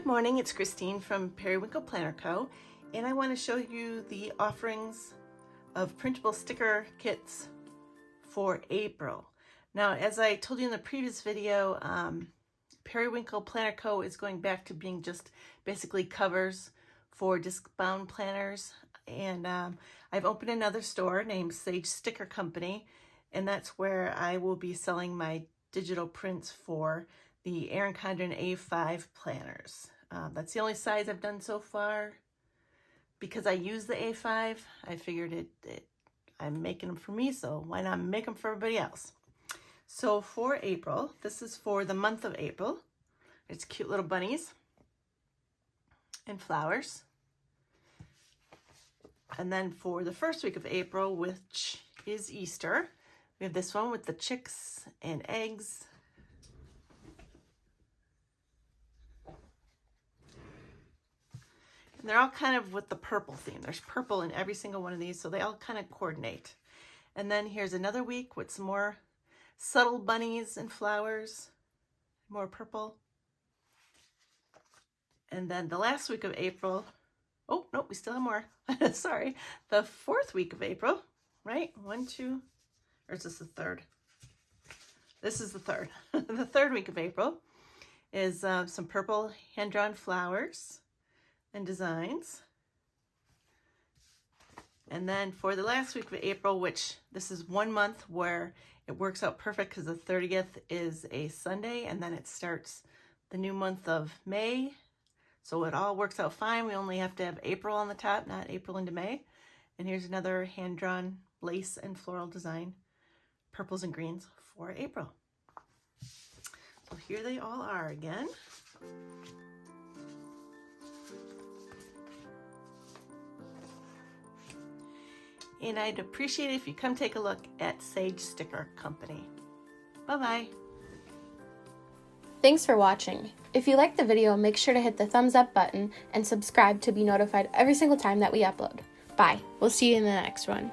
Good morning, it's Christine from Periwinkle Planner Co. And I want to show you the offerings of printable sticker kits for April. Now, as I told you in the previous video, Periwinkle Planner Co. is going back to being just basically covers for disc-bound planners. And I've opened another store named Sage Sticker Company, and that's where I will be selling my digital prints for the Erin Condren A5 planners. That's the only size I've done so far. Because I use the A5, I figured I'm making them for me, so why not make them for everybody else? So for April, this is for the month of April. It's cute little bunnies and flowers. And then for the first week of April, which is Easter, we have this one with the chicks and eggs. And they're all kind of with the purple theme. There's purple in every single one of these, so they all kind of coordinate. And then here's another week with some more subtle bunnies and flowers, more purple. And then the last week of April, oh, no, we still have more. Sorry. The fourth week of April, right? 1, 2, or is this the third? This is the third. The third week of April is some purple hand-drawn flowers and designs. And then for the last week of April, which this is 1 month where it works out perfect because the 30th is a Sunday, and then it starts the new month of May. So it all works out fine. We only have to have April on the top, not April into May. And here's another hand-drawn lace and floral design, purples and greens for April. So here they all are again. And I'd appreciate it if you come take a look at Sage Sticker Company. Bye-bye. Thanks for watching. If you liked the video, make sure to hit the thumbs up button and subscribe to be notified every single time that we upload. Bye. We'll see you in the next one.